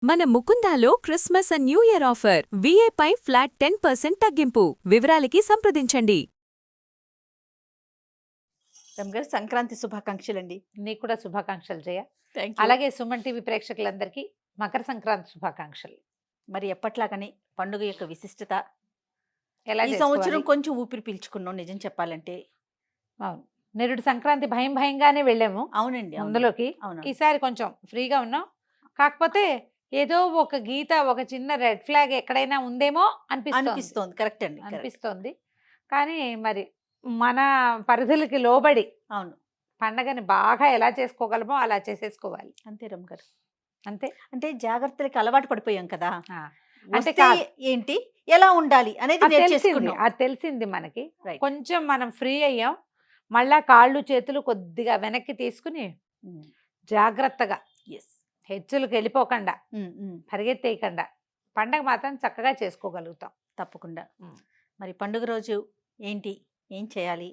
మన ముకుందాలో Christmas and new year offer విఏపై ఫ్లాట్ 10% తగ్గింపు. వివరాలకి సంప్రదించండి. రమ్గారు సంక్రాంతి శుభాకాంక్షలండి. నీకు కూడా శుభాకాంక్షలు జయ. Thank you. అలాగే సుమన్ టీవీ ప్రేక్షకులందరికీ మకర సంక్రాంతి శుభాకాంక్షలు. మరి ఎప్పట్లాగానే పండుగ యొక్క విశిష్టత ఎలా ఈ చేసుకోవాలి? సంవత్సరం కొంచెం ఊపిరి పీల్చుకున్నాం నిజం చెప్పాలంటే. అవును, నిరుడు సంక్రాంతి భయంగానే వెళ్ళాము అవునండి, అవును. ముందులోకి. అవును. ఈసారి కొంచెం ఫ్రీగా ఉన్నాం. కాకపోతే ఏదో ఒక గీత, ఒక చిన్న రెడ్ ఫ్లాగ్ ఎక్కడైనా ఉందేమో అనిపిస్తోంది. కరెక్ట్ అండి, correct. అనిపిస్తోంది. కానీ మరి మన పరిధులకి లోబడి అవును, పండగని బాగా ఎలా చేసుకోగలమో అలా చేసేసుకోవాలి. అంతే రమ్గారు. అంతే. అంటే జాగ్రత్తలకి అలవాటు పడిపోయాం కదా. ఆ, అంటే అంటే కాదు. ఏంటి ఎలా ఉండాలి అనేది అది తెలిసింది, నేర్చేసుకున్నాం. అది తెలిసింది మనకి. Right. కొంచెం మనం ఫ్రీ అయ్యాం. మళ్ళా కాళ్ళు చేతులు కొద్దిగా వెనక్కి తీసుకుని ఉమ్, జాగ్రత్తగా yes. హెచ్చులకు వెళ్ళిపోకుండా, ఉమ్, ఉమ్, పరిగెత్తేయకుండా పండగ మాత్రం చక్కగా చేసుకోగలుగుతాం. తప్పకుండా. ఉమ్. మరి పండుగ రోజు ఏంటి, ఏం చేయాలి?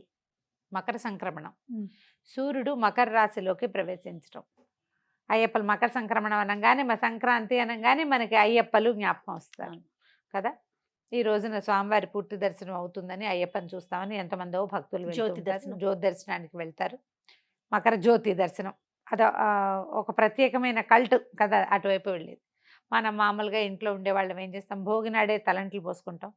మకర సంక్రమణం. ఉమ్. సూర్యుడు మకర రాశిలోకి ప్రవేశించడం. అయ్యప్పలు మకర సంక్రమణం అనగానే, మా సంక్రాంతి అనగానే మనకి అయ్యప్పలు జ్ఞాపకం వస్తారు అవును. కదా. ఈ రోజున స్వామివారి పూర్తి దర్శనం అవుతుందని అయ్యప్పని చూస్తామని ఎంతమందో భక్తులు జ్యోతి వెళ్తుంటారు. దర్శనం. జ్యోతి దర్శనానికి వెళ్తారు. మకర జ్యోతి దర్శనం అది ఒక ప్రత్యేకమైన కల్ట్ కదా అటువైపు వెళ్ళేది. మనం మామూలుగా ఇంట్లో ఉండేవాళ్ళం ఏం చేస్తాం, భోగి నాడే తలంట్లు పోసుకుంటాం.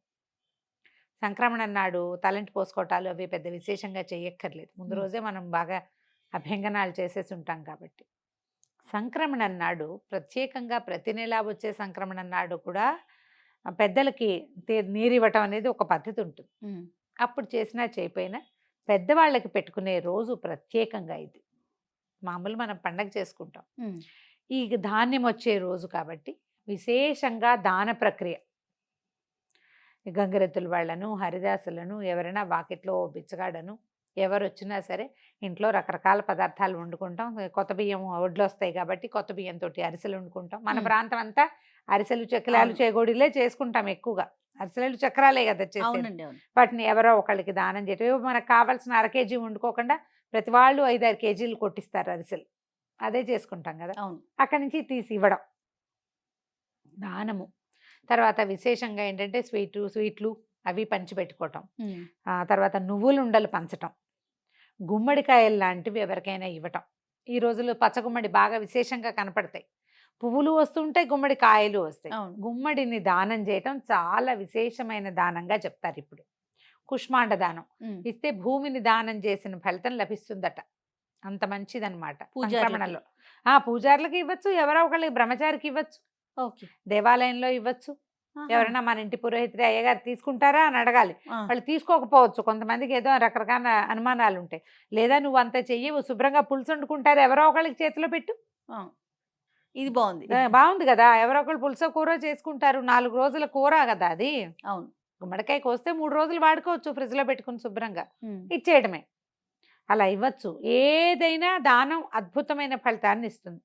సంక్రమణం నాడు తలంటి పోసుకోవటాలు అవి పెద్ద విశేషంగా చేయక్కర్లేదు. ముందు రోజే మనం బాగా అభ్యంగనాలు చేసేసి ఉంటాం కాబట్టి. సంక్రమణం నాడు ప్రత్యేకంగా ప్రతి నెలా వచ్చే సంక్రమణం నాడు కూడా పెద్దలకి నీరివ్వటం అనేది ఒక పద్ధతి ఉంటుంది. ఉమ్, అప్పుడు చేసినా చేయపోయినా పెద్దవాళ్ళకి పెట్టుకునే రోజు ప్రత్యేకంగా ఇది. మామూలు మనం పండగ చేసుకుంటాం, ఉమ్, ఈ ధాన్యం వచ్చే రోజు కాబట్టి విశేషంగా దాన ప్రక్రియ. ఈ గంగిరెద్దుల వాళ్ళను, హరిదాసులను, ఎవరైనా వాకిట్లో ఓ బిచ్చగాడను ఎవరు వచ్చినా సరే ఇంట్లో రకరకాల పదార్థాలు వండుకుంటాం. కొత్త బియ్యం ఒడ్లు వస్తాయి కాబట్టి కొత్త బియ్యంతో అరిసెలు వండుకుంటాం. మన ప్రాంతం అంతా అరిసెలు, చక్రాలు, అవును. చేగోడీలే చేసుకుంటాం ఎక్కువగా. అరిసెలు చక్రాలే కదా చేసేది. అవునండి, అవును. వాటిని ఎవరో ఒకళ్ళకి దానం చేయటం. ఏవో మనకు కావాల్సిన 1/2 కేజీ వండుకోకుండా ప్రతి వాళ్ళు 5-6 కేజీలు కొట్టిస్తారు అరిసెలు. అదే చేసుకుంటాం కదా. అవును. అక్కడి నుంచి తీసి ఇవ్వడం దానము. తర్వాత విశేషంగా ఏంటంటే స్వీట్లు అవి పంచిపెట్టుకోవటం. ఉమ్, తర్వాత నువ్వులు ఉండలు పంచటం, గుమ్మడికాయలు లాంటివి ఎవరికైనా ఇవ్వటం. ఈ రోజుల్లో పచ్చగుమ్మడి బాగా విశేషంగా కనపడతాయి. పువ్వులు వస్తుంటాయి, గుమ్మడికాయలు వస్తాయి. అవును. గుమ్మడిని దానం చేయటం చాలా విశేషమైన దానంగా చెప్తారు ఇప్పుడు. కుష్మాండ దానం ఉమ్, ఇస్తే భూమిని దానం చేసిన ఫలితం లభిస్తుందట. అంత మంచిదన్నమాట పూజారులకి. సంక్రమణలో. పూజారులకి ఇవ్వచ్చు, ఎవరో ఒకళ్ళకి బ్రహ్మచారికి ఇవ్వచ్చు, ఓకే. దేవాలయంలో ఇవ్వచ్చు. ఆహా. ఎవరైనా మన ఇంటి పురోహితుడు అయ్యగారు తీసుకుంటారా అని అడగాలి. ఆ, వాళ్ళు తీసుకోకపోవచ్చు, కొంతమందికి ఏదో రకరకాల అనుమానాలు ఉంటాయి. లేదా నువ్వు అంత చెయ్యవు, శుభ్రంగా పులుసు వండుకుంటారు, ఎవరో ఒకళ్ళకి చేతిలో పెట్టు. ఆ. ఇది బాగుంది. బాగుంది కదా. ఎవరో ఒకళ్ళు పులుసో కూర చేసుకుంటారు, 4 రోజుల కూర కదా అది. అవును. గుమ్మడికాయ కోస్తే 3 రోజులు వాడుకోవచ్చు ఫ్రిడ్జ్లో పెట్టుకుని శుభ్రంగా. ఉమ్, ఇచ్చేయడమే. అలా ఇవ్వచ్చు. ఏదైనా దానం అద్భుతమైన ఫలితాన్ని ఇస్తుంది.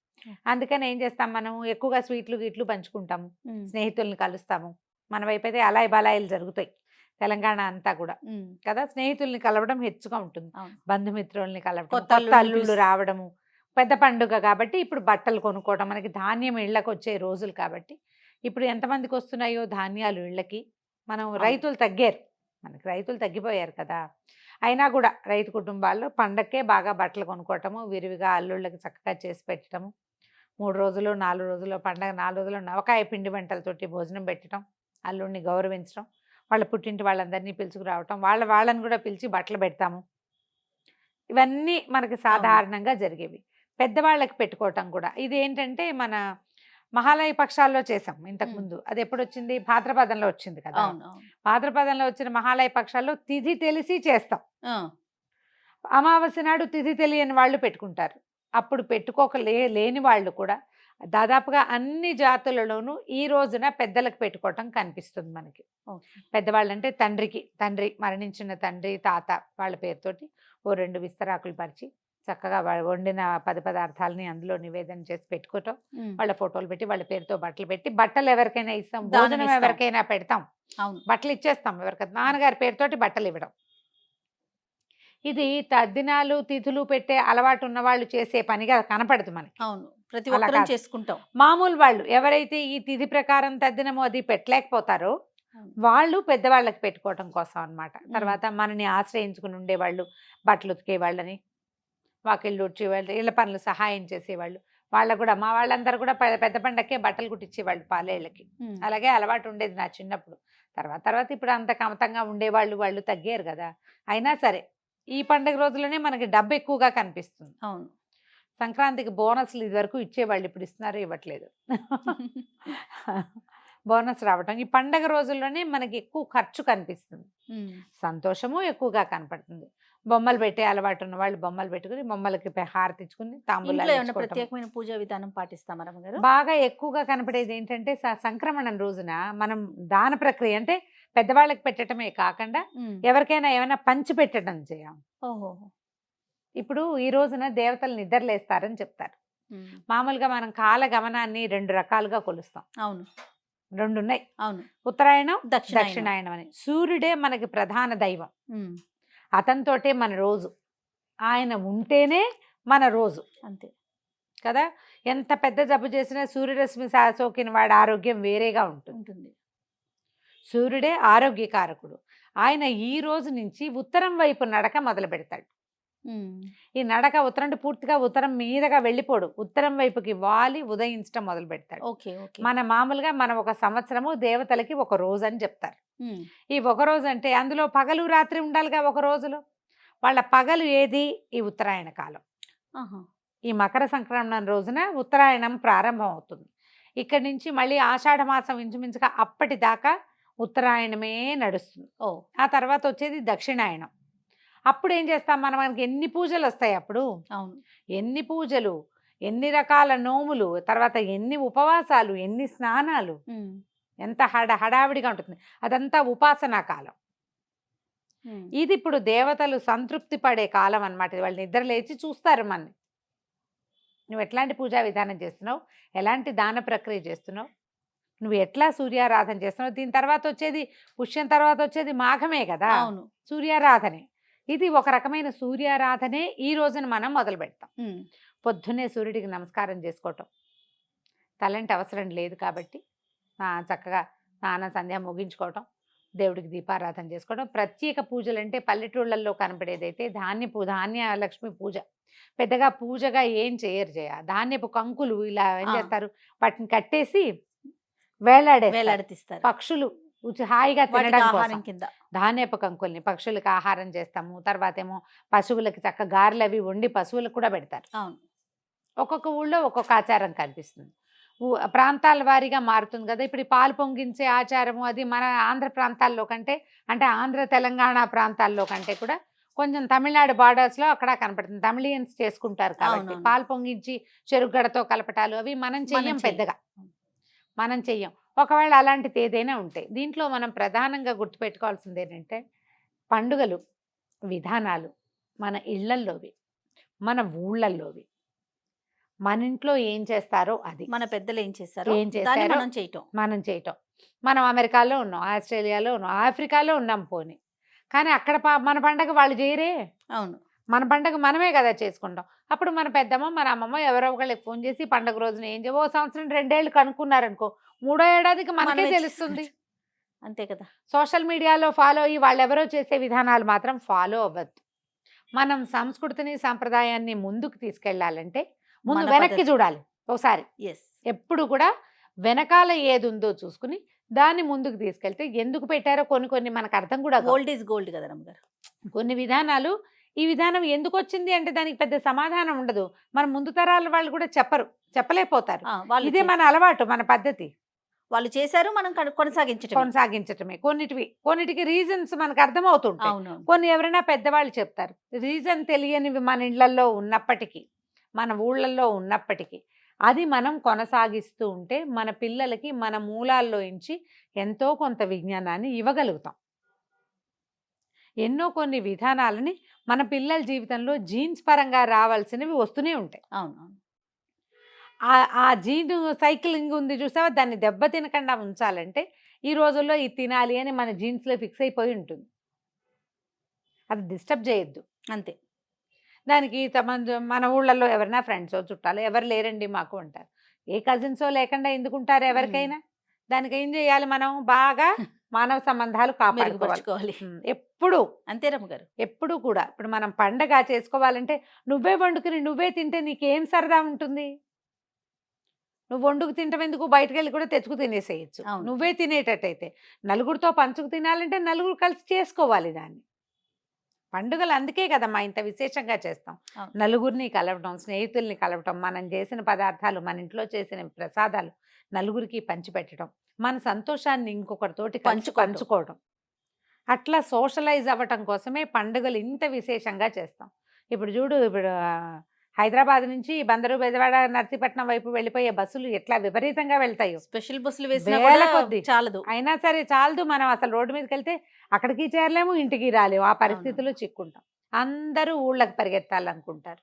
అందుకని ఏం చేస్తాం, మనం ఎక్కువగా స్వీట్లు గీట్లు పంచుకుంటాము, ఉమ్, స్నేహితుల్ని కలుస్తాము. మన వైపు అయితే అలాయి బలాయిలు జరుగుతాయి తెలంగాణ అంతా కూడా ఉమ్, కదా. స్నేహితుల్ని కలవడం హెచ్చుగా ఉంటుంది, అవును. బంధుమిత్రుల్ని కలవడం, కొత్త కొత్త అల్లుళ్ళని అల్లుళ్ళు పిలుస్తూ. రావడము. పెద్ద పండుగ కాబట్టి ఇప్పుడు బట్టలు కొనుక్కోవడం, మనకి ధాన్యం ఇళ్ళకి వచ్చే రోజులు కాబట్టి ఇప్పుడు ఎంతమందికి వస్తున్నాయో ధాన్యాలు ఇళ్ళకి. మనం రైతులు తగ్గారు, మనకి రైతులు తగ్గిపోయారు కదా. అయినా కూడా రైతు కుటుంబాల్లో పండక్కే బాగా బట్టలు కొనుక్కోవటము, విరివిగా అల్లుళ్ళకి చక్కగా చేసి పెట్టడము. 3 రోజులు 4 రోజులు పండగ 4 రోజులు నవకాయ పిండి వంటలతోటి భోజనం పెట్టడం, అల్లుడిని గౌరవించడం, వాళ్ళ పుట్టింటి వాళ్ళందరినీ పిలుచుకురావటం, వాళ్ళని కూడా పిలిచి బట్టలు పెడతాము. ఇవన్నీ మనకి సాధారణంగా జరిగేవి. పెద్దవాళ్ళకి పెట్టుకోవటం కూడా ఇది ఏంటంటే మన మహాలయ పక్షాల్లో చేసాం ఇంతకుముందు. అది ఎప్పుడు వచ్చింది, భాద్రపదంలో వచ్చింది కదా. అవును, అవును. భాద్రపదంలో వచ్చిన మహాలయ పక్షాల్లో తిథి తెలిసి చేస్తాం. ఆ, అమావాస్య నాడు తిథి తెలియని వాళ్ళు పెట్టుకుంటారు. అప్పుడు లేని వాళ్ళు కూడా దాదాపుగా అన్ని జాతులలోనూ ఈ రోజున పెద్దలకు పెట్టుకోవటం కనిపిస్తుంది మనకి. ఓకే. పెద్దవాళ్ళు అంటే తండ్రి మరణించిన తండ్రి తాత వాళ్ళ పేరుతోటి ఓ 2 విస్తరాకులు పరిచి చక్కగా వండిన పదార్థాలని అందులో నివేదన చేసి పెట్టుకోవటం, ఉమ్, వాళ్ళ ఫోటోలు పెట్టి వాళ్ళ పేరుతో బట్టలు పెట్టి, బట్టలు ఎవరికైనా ఇస్తాం, దానం భోజనం ఇస్తాం. ఎవరికైనా పెడతాం, అవును. బట్టలు ఇచ్చేస్తాం ఎవరికైనా. నాన్నగారి పేరుతోటి బట్టలు ఇవ్వడం. ఇది తద్దినాలు తిథులు పెట్టే అలవాటు ఉన్న వాళ్ళు చేసే పనిగా కనపడదు మనకి. అవును. ప్రతి అలా ఒక్కరం కాదు. చేసుకుంటాం. మామూలు వాళ్ళు ఎవరైతే ఈ తిథి ప్రకారం తద్దినమో అది పెట్టలేకపోతారో అవును. వాళ్ళు పెద్దవాళ్ళకి పెట్టుకోవటం కోసం అన్నమాట. తర్వాత మనని ఆశ్రయించుకుని ఉండేవాళ్ళు, బట్టలు ఉతికే వాళ్ళని, వాకిళ్ళు ఊడ్చేవాళ్ళు, ఇళ్ళ పనులు సహాయం చేసేవాళ్ళు, వాళ్ళకు కూడా మా వాళ్ళందరూ కూడా పెద్ద పండక్కే బట్టలు కుట్టించేవాళ్ళు పాలేళ్ళకి. ఉమ్. అలాగే అలవాటు ఉండేది నా చిన్నప్పుడు. తర్వాత తర్వాత ఇప్పుడు అంత కమతంగా ఉండేవాళ్ళు వాళ్ళు తగ్గారు కదా. అయినా సరే ఈ పండుగ రోజుల్లోనే మనకి డబ్బు ఎక్కువగా కనిపిస్తుంది. అవును. సంక్రాంతికి బోనస్లు ఇదివరకు ఇచ్చేవాళ్ళు, ఇప్పుడు ఇస్తున్నారు ఇవ్వట్లేదు. బోనస్ రావటం ఈ పండగ రోజుల్లోనే మనకి ఎక్కువ ఖర్చు కనిపిస్తుంది, ఉమ్. సంతోషము ఎక్కువగా కనపడుతుంది. బొమ్మలు పెట్టే అలవాటు ఉన్న వాళ్ళు బొమ్మలు పెట్టుకుని బొమ్మలకి హారతి ఇచ్చుకుని ఇంట్లో తాంబూలాలు ఏమైనా ఇచ్చుకోవటం. ప్రత్యేకమైన పూజా విధానం పాటిస్తామా రమ్మగారు? బాగా ఎక్కువగా కనపడేది ఏంటంటే సంక్రమణం రోజున మనం దాన ప్రక్రియ అంటే పెద్దవాళ్ళకి పెట్టడమే కాకుండా ఉమ్. ఎవరికైనా ఏమైనా పంచి పెట్టడం చేయం. ఓహో. ఇప్పుడు ఈ రోజున దేవతలు నిద్రలేస్తారని చెప్తారు. ఉమ్. మామూలుగా మనం కాల గమనాన్ని 2 రకాలుగా కొలుస్తాం. అవును. 2 ఉన్నాయి, అవును. ఉత్తరాయణం దక్షిణాయనం. దక్షిణాయనం అని. సూర్యుడే మనకి ప్రధాన దైవం, ఉమ్. అతనితోటే మన రోజు, ఆయన ఉంటేనే మన రోజు అంతే కదా. ఎంత పెద్ద జబ్బు చేసినా సూర్యరశ్మి సోకిన వాడి ఆరోగ్యం వేరేగా ఉంటుంది. ఉంటుంది. సూర్యుడే ఆరోగ్యకారకుడు. ఆయన ఈ రోజు నుంచి ఉత్తరం వైపు నడక మొదలు పెడతాడు. ఉమ్. ఈ నడక ఉత్తరం అంటే పూర్తిగా ఉత్తరం మీదగా వెళ్ళిపోడు, ఉత్తరం వైపుకి వాలి ఉదయించడం మొదలు పెడతాడు. ఓకే. ఓకే. మామూలుగా మనం ఒక సంవత్సరము దేవతలకి ఒక రోజు అని చెప్తారు. ఉమ్. ఈ ఒక రోజు అంటే అందులో పగలు రాత్రి ఉండాలిగా. ఒక రోజులో వాళ్ళ పగలు ఏది? ఈ ఉత్తరాయణ కాలం. ఆహా. ఈ మకర సంక్రమణం రోజున ఉత్తరాయణం ప్రారంభం అవుతుంది. ఇక్కడి నుంచి మళ్ళీ ఆషాఢ మాసం ఇంచుమించుగా అప్పటిదాకా ఉత్తరాయణమే నడుస్తుంది. ఓ. ఆ తర్వాత వచ్చేది దక్షిణాయనం. అప్పుడు ఏం చేస్తాం మనం? మనకి ఎన్ని పూజలు వస్తాయి అప్పుడు, అవును. ఎన్ని పూజలు, ఎన్ని రకాల నోములు, తర్వాత ఎన్ని ఉపవాసాలు, ఎన్ని స్నానాలు, ఉమ్. ఎంత హడావిడిగా ఉంటుంది. అదంతా ఉపాసనా కాలం. ఉమ్. ఇది ఇప్పుడు దేవతలు సంతృప్తి పడే కాలం అన్నమాట. వాళ్ళు నిద్ర లేచి చూస్తారు మనని, నువ్వు ఎట్లాంటి పూజా విధానం చేస్తున్నావు, ఎలాంటి దాన ప్రక్రియ చేస్తున్నావు, నువ్వు ఎట్లా సూర్యారాధన చేస్తున్నావు. దీని తర్వాత వచ్చేది పుష్యం, తర్వాత వచ్చేది మాఘమే కదా. అవును. సూర్యారాధనే. ఇది ఒక రకమైన సూర్యారాధనే ఈ రోజున మనం మొదలు పెడతాం. ఉమ్. పొద్దున్నే సూర్యుడికి నమస్కారం చేసుకోవటం, తలంటి అవసరం లేదు కాబట్టి చక్కగా స్నానం సంధ్య ముగించుకోవటం, దేవుడికి దీపారాధన చేసుకోవడం. ప్రత్యేక పూజలు అంటే పల్లెటూళ్ళల్లో కనపడేదైతే ధాన్య లక్ష్మి పూజ. పెద్దగా పూజగా ఏం చేయరు. ధాన్యపు కంకులు ఇలా ఏం చేస్తారు, వాటిని కట్టేసి వేలాడతీస్తారు. పక్షులు హాయిగా వాటికి తినడం ఆహారం కోసం కింద. ధాన్యపు కంకుల్ని పక్షులకు ఆహారం చేస్తాము. తర్వాత ఏమో పశువులకి చక్క గారెలు అవి వండి పశువులకు కూడా పెడతారు. అవును. ఒక్కొక్క ఊళ్ళో ఒక్కొక్క ఆచారం కనిపిస్తుంది, ప్రాంతాల వారీగా మారుతుంది కదా. ఇప్పుడు ఈ పాలు పొంగించే ఆచారము అది మన ఆంధ్ర ప్రాంతాల్లో కంటే, అంటే ఆంధ్ర తెలంగాణ ప్రాంతాల్లో కంటే కూడా కొంచెం తమిళనాడు బార్డర్స్లో అక్కడ కనపడుతుంది. తమిళియన్స్ చేసుకుంటారు కాబట్టి అవునవును. పాలు పొంగించి చెరుగడతో కలపటాలు అవి మనం చెయ్యం. చెయ్యం. పెద్దగా మనం చెయ్యం. ఒకవేళ అలాంటిది ఏదైనా ఉంటాయి. దీంట్లో మనం ప్రధానంగా గుర్తుపెట్టుకోవాల్సింది ఏంటంటే పండుగలు విధానాలు మన ఇళ్లల్లోవి, మన ఊళ్ళల్లోవి, మన ఇంట్లో ఏం చేస్తారో అది, మన పెద్దలు ఏం చేస్తారో ఏం దాన్ని చేస్తారో మనం చేయటం. మనం అమెరికాలో ఉన్నాం, ఆస్ట్రేలియాలో ఉన్నాం, ఆఫ్రికాలో ఉన్నాం పోనీ, కానీ అక్కడ మన పండగ వాళ్ళు చేయరే. అవును. మన పండగ మనమే కదా చేసుకుంటాం. అప్పుడు మన పెద్దమ్మ మన అమ్మమ్మ ఎవరో ఒకళ్ళకి ఫోన్ చేసి పండగ రోజున ఏం ఓ సంవత్సరం 2 ఏళ్ళు కనుక్కున్నారనుకో, 3వ ఏడాదికి మనకే మనమే తెలుస్తుంది. అంతే కదా. సోషల్ మీడియాలో ఫాలో అయ్యి వాళ్ళు ఎవరో చేసే విధానాలు మాత్రం ఫాలో అవ్వద్దు. మనం సంస్కృతిని సాంప్రదాయాన్ని ముందుకు తీసుకెళ్లాలంటే ముందు మన వెనక్కి పద్ధతి. చూడాలి ఒకసారి. ఎస్. ఎప్పుడు కూడా వెనకాల ఏది ఉందో చూసుకుని దాన్ని ముందుకు తీసుకెళ్తే ఎందుకు పెట్టారో కొన్ని మనకు అర్థం కూడా కావు. గోల్డ్ ఈజ్ గోల్డ్ కదా రమ్మగారు. కొన్ని విధానాలు ఈ విధానం ఎందుకు వచ్చింది అంటే దానికి పెద్ద సమాధానం ఉండదు. మన ముందు తరాల వాళ్ళు కూడా చెప్పలేకపోతారు. వాళ్ళు ఇదే మన అలవాటు, మన పద్ధతి. వాళ్ళు చేశారు, మనం కొనసాగించటమే. కొన్నిటికి రీజన్స్ మనకు అర్థమవుతుంటాయి. అవును. కొన్ని ఎవరైనా పెద్దవాళ్ళు చెప్తారు. రీజన్ తెలియనివి మన ఇళ్లలో ఉన్నప్పటికీ, మన ఊళ్ళల్లో ఉన్నప్పటికీ అది మనం కొనసాగిస్తూ ఉంటే మన పిల్లలకి మన మూలాల్లో నుంచి ఎంతో కొంత విజ్ఞానాన్ని ఇవ్వగలుగుతాం. ఎన్నో కొన్ని విధానాలని మన పిల్లల జీవితంలో జీన్స్ పరంగా రావాల్సినవి వస్తూనే ఉంటాయి. అవును. ఆ జీన్ సైక్లింగ్ ఉంది చూసావా, దాన్ని దెబ్బ తినకుండా ఉంచాలంటే ఈ రోజుల్లో ఇది తినాలి అని మన జీన్స్లో ఫిక్స్ అయిపోయి ఉంటుంది. అది డిస్టర్బ్ చేయొద్దు. అంతే. దానికి మన ఊళ్ళల్లో ఎవరైనా ఫ్రెండ్స్ చుట్టాలు ఎవరు లేరండి మాకు అంటారు. ఏ కజిన్సో లేకుండా ఎందుకుంటారు ఎవరికైనా? దానికి ఏం చేయాలి మనం? బాగా మానవ సంబంధాలు కాపాడుకోవాలి. మెరుగుపరుచుకోవాలి. ఎప్పుడు అంతే రమ్మగారు. ఎప్పుడు కూడా ఇప్పుడు మనం పండగ చేసుకోవాలంటే నువ్వే వండుకుని నువ్వే తింటే నీకేం సరదా ఉంటుంది? నువ్వు వండుకు తింటాం ఎందుకు? బయటకు వెళ్ళి కూడా తెచ్చుకు తినేసేయచ్చు. అవును. నువ్వే తినేటట్టయితే నలుగురితో పంచుకు తినాలంటే నలుగురు కలిసి చేసుకోవాలి దాన్ని. పండుగలు అందుకే కదమ్మా ఇంత విశేషంగా చేస్తాం. అవును. నలుగురిని కలవటం, స్నేహితుల్ని కలవటం, మనం చేసిన పదార్థాలు, మన ఇంట్లో చేసిన ప్రసాదాలు నలుగురికి పంచిపెట్టడం, మన సంతోషాన్ని ఇంకొకరితోటి పంచుకోవడం, అట్లా సోషలైజ్ అవ్వటం కోసమే పండుగలు ఇంత విశేషంగా చేస్తాం. ఇప్పుడు చూడు, ఇప్పుడు హైదరాబాద్ నుంచి బందరు, బెజవాడ, నర్సీపట్నం వైపు వెళ్ళిపోయే బస్సులు ఎట్లా విపరీతంగా వెళ్తాయో. స్పెషల్ బస్సులు వేసినా వేల కూడా కొద్దీ. చాలదు. అయినా సరే చాలదు. మనం అసలు రోడ్డు మీదకి వెళ్తే అక్కడికి చేరలేము, ఇంటికి రాలేము. ఆ పరిస్థితుల్లో చిక్కుంటాం. అందరూ ఊళ్ళకి పరిగెత్తాలనుకుంటారు.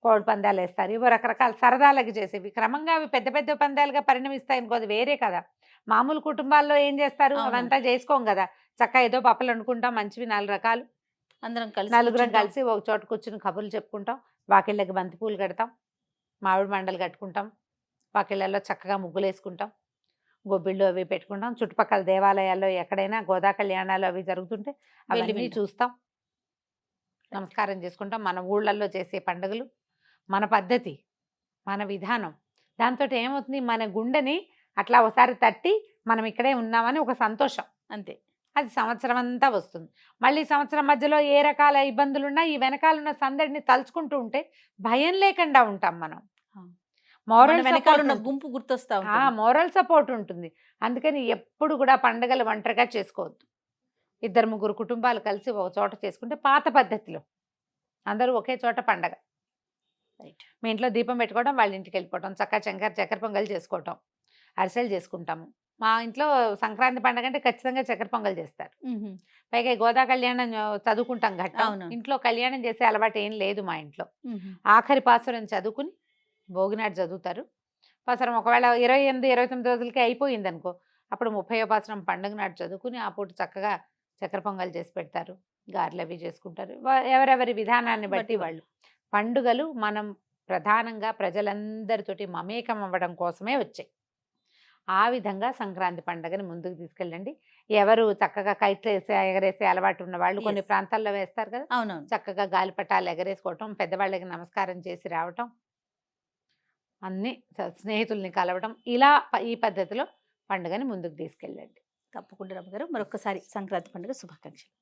కోడి పందాలు వేస్తారు, ఇవో రకరకాల సరదాలకు చేసేవి. క్రమంగా అవి పెద్ద పెద్ద పందాలుగా పరిణమిస్తాయి అనుకో, అది వేరే కదా. మామూలు కుటుంబాల్లో ఏం చేస్తారు? అవును. అవంతా చేసుకోం కదా. చక్కగా ఏదో పప్పులు వండుకుంటాం, మంచివి 4 రకాలు, అందరం కలిసి నలుగురం కూర్చుంటాం. కలిసి ఒక చోట కూర్చుని కబుర్లు చెప్పుకుంటాం. వాకిళ్ళకి బంతి పూలు కడతాం, మామిడి మండలు కట్టుకుంటాం, వాకిళ్ళల్లో చక్కగా ముగ్గులు వేసుకుంటాం, గొబ్బిళ్ళు అవి పెట్టుకుంటాం. చుట్టుపక్కల దేవాలయాల్లో ఎక్కడైనా గోదా కళ్యాణాలు అవి జరుగుతుంటే అవన్నీ వింటాం. చూస్తాం, నమస్కారం చేసుకుంటాం. మన ఊళ్ళల్లో చేసే పండుగలు, మన పద్ధతి, మన విధానం, దాంతో ఏమవుతుంది? మన గుండెని అట్లా ఒకసారి తట్టి మనం ఇక్కడే ఉన్నామని ఒక సంతోషం, అంతే. అది సంవత్సరం అంతా వస్తుంది. మళ్ళీ సంవత్సరం మధ్యలో ఏ రకాల ఇబ్బందులున్నా ఈ వెనకాలన్న సందడిని తలుచుకుంటూ ఉంటే భయం లేకుండా ఉంటాం మనం. మన వెనకాల ఉన్న గుంపు గుర్తొస్తా ఉంటుంది. మోరల్ సపోర్ట్ ఉంటుంది. అందుకని ఎప్పుడు కూడా పండుగలు ఒంటరిగా చేసుకోవద్దు. 2-3 కుటుంబాలు కలిసి ఒక చోట చేసుకుంటే పాత పద్ధతిలో అందరూ ఒకే చోట పండగ. రైట్. మీ ఇంట్లో దీపం పెట్టుకోవడం, వాళ్ళ ఇంటికి వెళ్ళిపోవడం, చక్కెర పొంగల్ చేసుకోవటం, అరిసెలు చేసుకుంటాము. మా ఇంట్లో సంక్రాంతి పండుగ అంటే ఖచ్చితంగా చక్కెర పొంగల్ చేస్తారు. పైగా ఈ గోదా కళ్యాణం చదువుకుంటాం ఘట్టం. అవును. ఇంట్లో కళ్యాణం చేసే అలవాటు ఏం లేదు మా ఇంట్లో. ఆఖరి పాసురం చదువుకుని భోగినాడు చదువుతారు. పాసురం ఒకవేళ 28, 29 రోజులకి అయిపోయింది అనుకో, అప్పుడు 30వ పాసురం పండుగ నాడు చదువుకుని ఆ పూట చక్కగా చక్కెర పొంగల్ చేసి పెడతారు, గారెలు అవి చేసుకుంటారు. ఎవరెవరి విధానాన్ని బట్టి వాళ్ళు. పండుగలు మనం ప్రధానంగా ప్రజలందరితోటి మమేకం అవ్వడం కోసమే వచ్చాయి. ఆ విధంగా సంక్రాంతి పండుగని ముందుకు తీసుకెళ్ళండి. ఎవరు చక్కగా కైట్లు ఎగరేసే అలవాటు ఉన్న వాళ్ళు కొన్ని Yes. ప్రాంతాల్లో వేస్తారు కదా, అవునవును. చక్కగా గాలిపటాలు ఎగరేసుకోవటం, పెద్దవాళ్ళకి నమస్కారం చేసి రావటం, అన్ని స్నేహితుల్ని కలవటం, ఇలా ఈ పద్ధతిలో పండుగని ముందుకు తీసుకెళ్ళండి. తప్పకుండా రమ్మగారు. మరొకసారి సంక్రాంతి పండుగ శుభాకాంక్షలు.